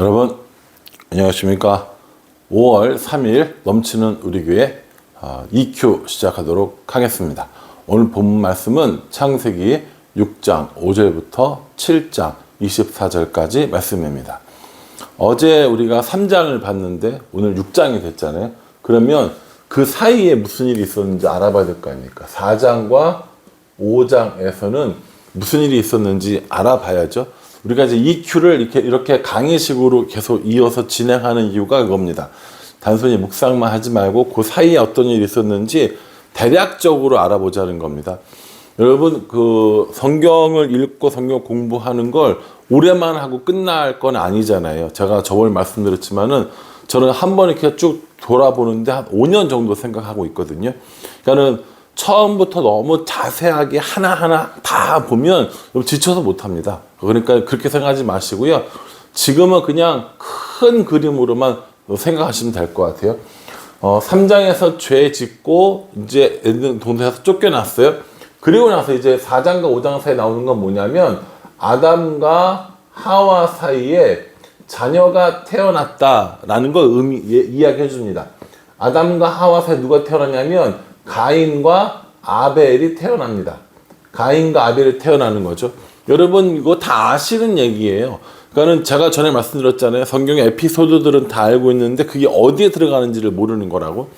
여러분 안녕하십니까. 5월 3일 넘치는 우리 교회 EQ 시작하도록 하겠습니다. 오늘 본문 말씀은 창세기 6장 5절부터 7장 24절까지 말씀입니다. 어제 우리가 3장을 봤는데 오늘 6장이 됐잖아요. 그러면 그 사이에 무슨 일이 있었는지 알아봐야 될 거 아닙니까? 4장과 5장에서는 무슨 일이 있었는지 알아봐야죠. 우리가 이제 EQ를 이렇게 강의식으로 계속 이어서 진행하는 이유가 그겁니다. 단순히 묵상만 하지 말고 그 사이에 어떤 일이 있었는지 대략적으로 알아보자는 겁니다. 여러분, 그 성경을 읽고 성경 공부하는 걸 오래만 하고 끝날 건 아니잖아요. 제가 저번에 말씀드렸지만은 저는 한번 이렇게 쭉 돌아보는데 한 5년 정도 생각하고 있거든요. 그러니까는 처음부터 너무 자세하게 하나하나 다 보면 지쳐서 못합니다. 그러니까 그렇게 생각하지 마시고요. 지금은 그냥 큰 그림으로만 생각하시면 될 것 같아요. 3장에서 죄 짓고 이제 에덴 동산에서 쫓겨났어요. 그리고 나서 이제 4장과 5장 사이에 나오는 건 뭐냐면 아담과 하와 사이에 자녀가 태어났다라는 걸 이야기해 줍니다. 아담과 하와 사이에 누가 태어났냐면 가인과 아벨이 태어납니다. 가인과 아벨이 태어나는 거죠. 여러분 이거 다 아시는 얘기예요. 그러니까는 제가 전에 말씀드렸잖아요. 성경의 에피소드들은 다 알고 있는데 그게 어디에 들어가는지를 모르는 거라고.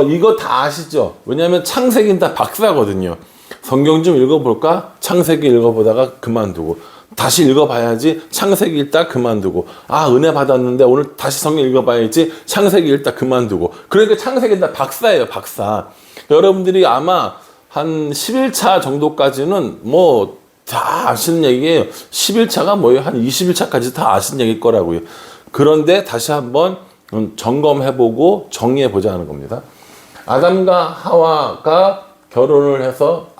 이거 다 아시죠? 왜냐하면 창세기는 다 박사거든요. 성경 좀 읽어볼까? 창세기 읽어보다가 그만두고 다시 읽어봐야지. 창세기 읽다 그만두고 은혜 받았는데 오늘 다시 성경 읽어봐야지. 창세기 읽다 그만두고. 그러니까 창세기는 다 박사예요. 박사. 여러분들이 아마 한 11차 정도까지는 뭐 다 아시는 얘기예요. 11차가 뭐예요? 한 21차까지 다 아시는 얘기일 거라고요. 그런데 다시 한번 점검해보고 정리해보자는 겁니다. 아담과 하와가 결혼해서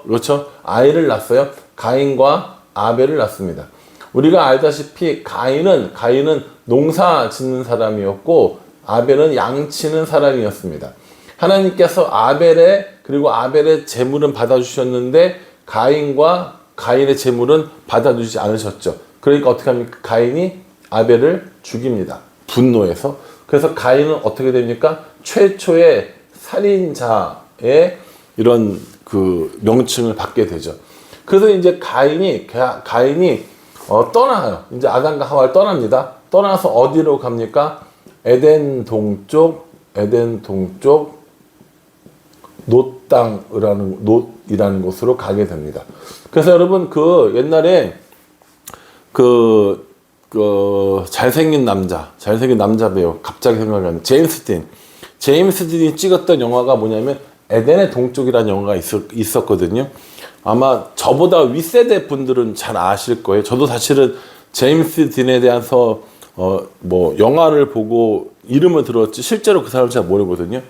그렇죠? 아이를 낳았어요. 가인과 아벨을 낳습니다. 우리가 알다시피 가인은 농사 짓는 사람이었고 아벨은 양치는 사람이었습니다. 하나님께서 아벨의 재물은 받아주셨는데 가인의 재물은 받아주지 않으셨죠. 그러니까 어떻게 합니까? 가인이 아벨을 죽입니다. 분노해서. 그래서 가인은 어떻게 됩니까? 최초의 살인자의 이런 그 명칭을 받게 되죠. 그래서 이제 가인이 떠나요. 이제 아담과 하와를 떠납니다. 떠나서 어디로 갑니까? 에덴 동쪽 놋이라는 곳으로 가게 됩니다. 그래서 여러분 그 옛날에 그 잘생긴 남자 배우 갑자기 생각이 나는 제임스 딘이 찍었던 영화가 뭐냐면 에덴의 동쪽이라는 영화가 있었거든요. 아마 저보다 윗세대 분들은 잘 아실 거예요. 저도 사실은 제임스 딘에 대해서 영화를 보고 이름을 들었지 실제로 그 사람을 잘 모르거든요.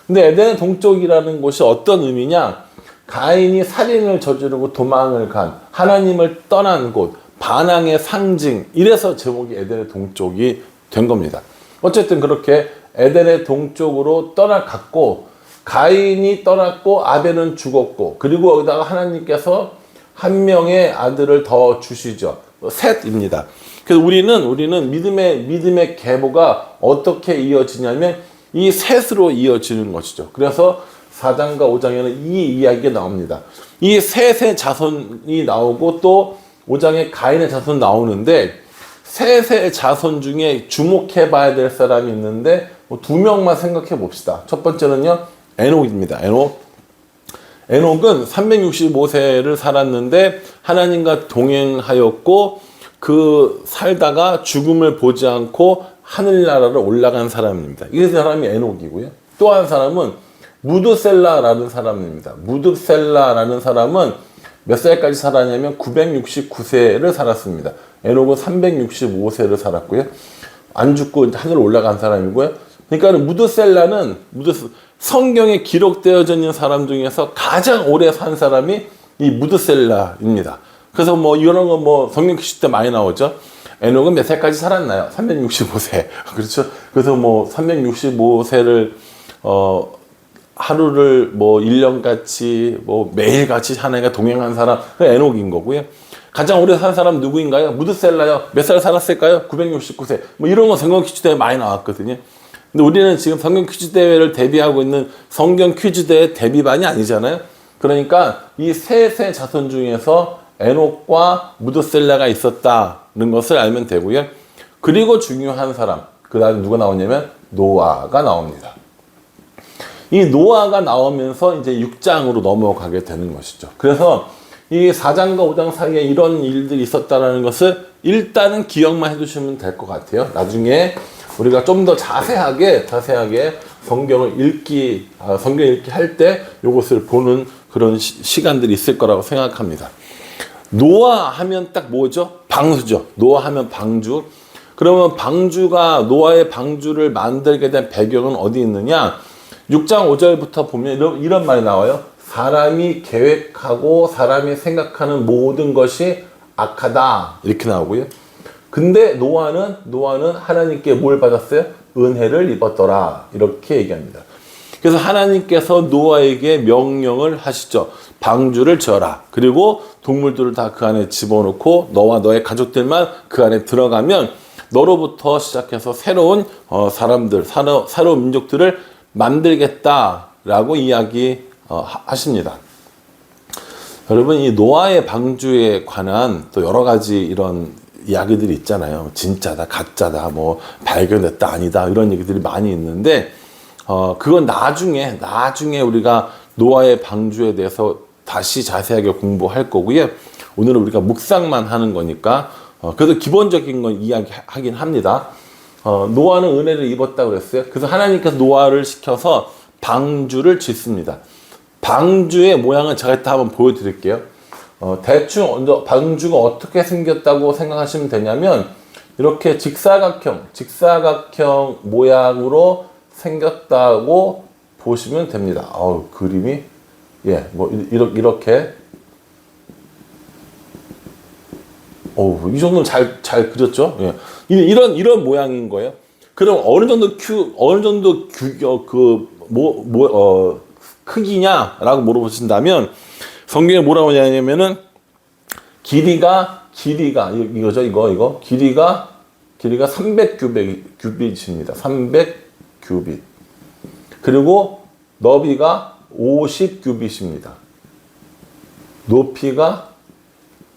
근데 에덴의 동쪽이라는 곳이 어떤 의미냐? 가인이 살인을 저지르고 도망을 간 하나님을 떠난 곳, 반항의 상징. 이래서 제목이 에덴의 동쪽이 된 겁니다. 어쨌든 그렇게 에덴의 동쪽으로 떠나갔고 가인이 떠났고 아벨은 죽었고 그리고 여기다가 하나님께서 한 명의 아들을 더 주시죠. 셋입니다. 그래서 우리는 믿음의 계보가 어떻게 이어지냐면 이 셋으로 이어지는 것이죠. 그래서 4장과 5장에는 이 이야기가 나옵니다. 이 셋의 자손이 나오고 또 5장에 가인의 자손 나오는데 셋의 자손 중에 주목해 봐야 될 사람이 있는데 두 명만 생각해 봅시다. 첫 번째는요. 에녹입니다. 에녹은 365세를 살았는데 하나님과 동행하였고 그 살다가 죽음을 보지 않고 하늘나라로 올라간 사람입니다. 이 사람이 에녹이고요. 또 한 사람은 무드셀라라는 사람입니다. 무드셀라라는 사람은 몇 살까지 살았냐면 969세를 살았습니다. 에녹은 365세를 살았고요. 안 죽고 하늘로 올라간 사람이고요. 그러니까 무드셀라는 성경에 기록되어져 있는 사람 중에서 가장 오래 산 사람이 이 무드셀라입니다. 그래서 이런 거 성경 기시 때 많이 나오죠. 에녹은 몇 살까지 살았나요? 365세. 그렇죠? 그래서 365세를 하루를 1년같이 매일같이 하나님과 동행한 사람, 그 에녹인 거고요. 가장 오래 산 사람 누구인가요? 무드셀라요. 몇 살 살았을까요? 969세. 뭐 이런 거 성경 퀴즈 대회 많이 나왔거든요. 근데 우리는 지금 성경 퀴즈 대회를 대비하고 있는 성경 퀴즈 대회 대비반이 아니잖아요. 그러니까 이 셋의 자손 중에서 에녹과 무드셀라가 있었다는 것을 알면 되고요. 그리고 중요한 사람, 그 다음에 누가 나오냐면 노아가 나옵니다. 이 노아가 나오면서 이제 6장으로 넘어가게 되는 것이죠. 그래서 이 4장과 5장 사이에 이런 일들이 있었다는 것을 일단은 기억만 해두시면 될 것 같아요. 나중에 우리가 좀 더 자세하게 성경 읽기 할 때 이것을 보는 그런 시간들이 있을 거라고 생각합니다. 노아 하면 딱 뭐죠? 방주죠. 노아 하면 방주. 그러면 노아의 방주를 만들게 된 배경은 어디 있느냐? 6장 5절부터 보면 이런 말이 나와요. 사람이 계획하고 사람이 생각하는 모든 것이 악하다. 이렇게 나오고요. 근데 노아는 하나님께 뭘 받았어요? 은혜를 입었더라. 이렇게 얘기합니다. 그래서 하나님께서 노아에게 명령을 하시죠. 방주를 지어라. 그리고 동물들을 다 그 안에 집어넣고 너와 너의 가족들만 그 안에 들어가면 너로부터 시작해서 새로운 사람들, 새로운 민족들을 만들겠다라고 이야기하십니다. 여러분, 이 노아의 방주에 관한 또 여러 가지 이런 이야기들이 있잖아요. 진짜다, 가짜다, 뭐 발견됐다, 아니다 이런 얘기들이 많이 있는데 그건 나중에 우리가 노아의 방주에 대해서 다시 자세하게 공부할 거고요. 오늘은 우리가 묵상만 하는 거니까 그래도 기본적인 건 이야기하긴 합니다. 노아는 은혜를 입었다고 그랬어요. 그래서 하나님께서 노아를 시켜서 방주를 짓습니다. 방주의 모양은 제가 이따 한번 보여드릴게요. 대충 방주가 어떻게 생겼다고 생각하시면 되냐면 이렇게 직사각형 모양으로 생겼다고 보시면 됩니다. 그림이 뭐 이렇게 이 정도는 잘 그렸죠? 예. 이런 모양인 거예요. 그럼 어느 정도 크기냐라고 물어보신다면 성경에 뭐라고 하냐면은 길이가 이거죠, 이거 길이가 300규빗입니다. 300규빗. 그리고 너비가 50규빗입니다. 높이가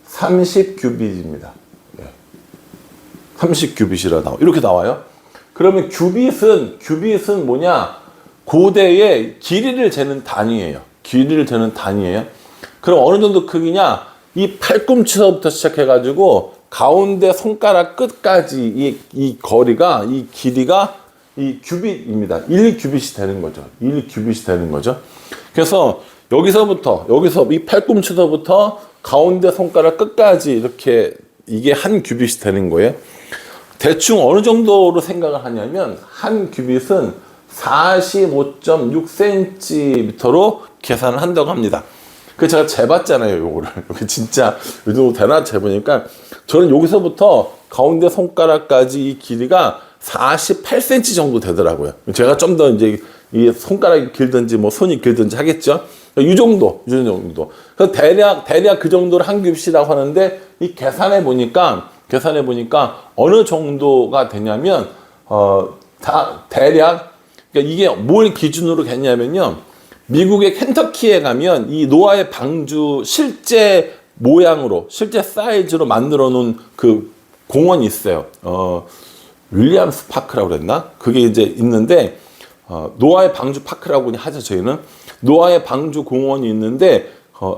30규빗입니다. 30규빗이라 이렇게 나와요. 그러면 규빗은 뭐냐? 고대의 길이를 재는 단위예요. 그럼 어느 정도 크기냐? 이 팔꿈치서부터 시작해가지고 가운데 손가락 끝까지 이 거리가, 이 길이가 이 규빗입니다. 1규빗이 되는 거죠. 그래서 여기서 이 팔꿈치서부터 가운데 손가락 끝까지 이렇게 이게 한 규빗이 되는 거예요. 대충 어느 정도로 생각을 하냐면 한 규빗은 45.6cm로 계산을 한다고 합니다. 그 제가 재봤잖아요, 요거를. 진짜 이 정도 되나 재보니까 저는 여기서부터 가운데 손가락까지 이 길이가 48cm 정도 되더라고요. 제가 좀 더 이제 이 손가락이 길든지 뭐 손이 길든지 하겠죠. 이 정도. 그래서 대략 그 정도를 한 규빗이라고 하는데 이 계산해 보니까 어느 정도가 되냐면 대략 그러니까 이게 뭘 기준으로 했냐면요. 미국의 켄터키에 가면 이 노아의 방주 실제 사이즈로 만들어 놓은 그 공원이 있어요. 윌리엄스 파크라고 그랬나? 그게 이제 있는데 노아의 방주 파크라고 하죠. 저희는 노아의 방주 공원이 있는데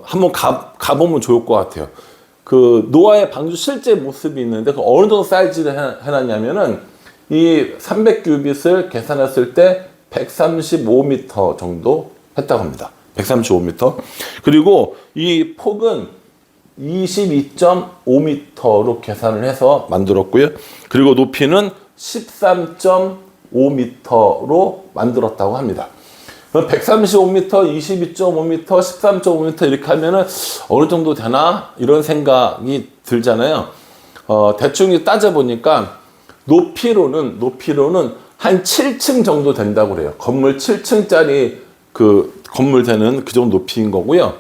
한번 가보면 좋을 것 같아요. 그 노아의 방주 실제 모습이 있는데 그 어느 정도 사이즈를 해놨냐면은 이 300규빗을 계산했을 때 135m 정도 했다고 합니다. 135m. 그리고 이 폭은 22.5m로 계산을 해서 만들었고요. 그리고 높이는 13.5m로 만들었다고 합니다. 135m, 22.5m, 13.5m 이렇게 하면은 어느 정도 되나? 이런 생각이 들잖아요. 대충 따져보니까 높이로는 한 7층 정도 된다고 그래요. 건물 7층짜리 그 건물 되는 그 정도 높이인 거고요.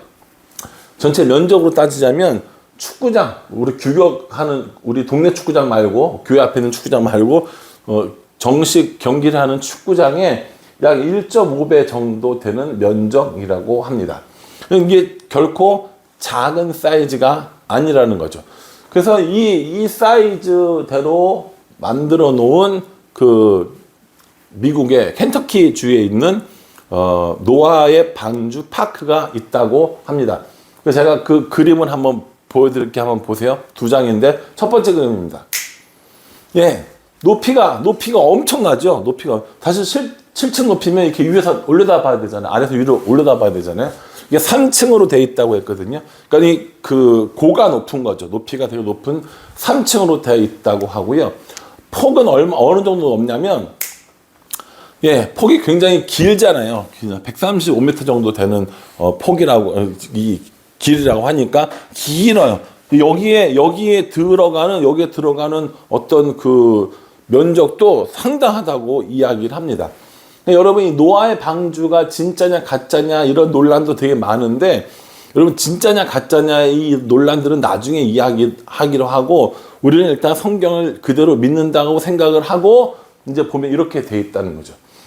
전체 면적으로 따지자면 축구장, 우리 규격하는 우리 동네 축구장 말고 교회 앞에 있는 축구장 말고 정식 경기를 하는 축구장의 약 1.5배 정도 되는 면적이라고 합니다. 이게 결코 작은 사이즈가 아니라는 거죠. 그래서 이 사이즈대로 만들어 놓은 그 미국의 켄터키 주에 있는 노아의 방주 파크가 있다고 합니다. 그래서 제가 그 그림을 한번 보여드릴게요. 한번 보세요. 두 장인데 첫 번째 그림입니다. 예, 높이가 엄청나죠. 높이가 사실 7층 높이면 이렇게 위에서 올려다 봐야 되잖아요. 아래서 위로 올려다 봐야 되잖아요. 이게 3층으로 돼 있다고 했거든요. 그러니까 그 고가 높은 거죠. 높이가 되게 높은 3층으로 돼 있다고 하고요. 폭은 어느 정도 높냐면 예, 폭이 굉장히 길잖아요. 135m 정도 되는 폭이라고 이 길이라고 하니까 길어요. 여기에 들어가는 어떤 그 면적도 상당하다고 이야기를 합니다. 여러분이 노아의 방주가 진짜냐 가짜냐 이런 논란도 되게 많은데 여러분 진짜냐 가짜냐 이 논란들은 나중에 이야기하기로 하고 우리는 일단 성경을 그대로 믿는다고 생각을 하고 이제 보면 이렇게 돼 있다는 거죠.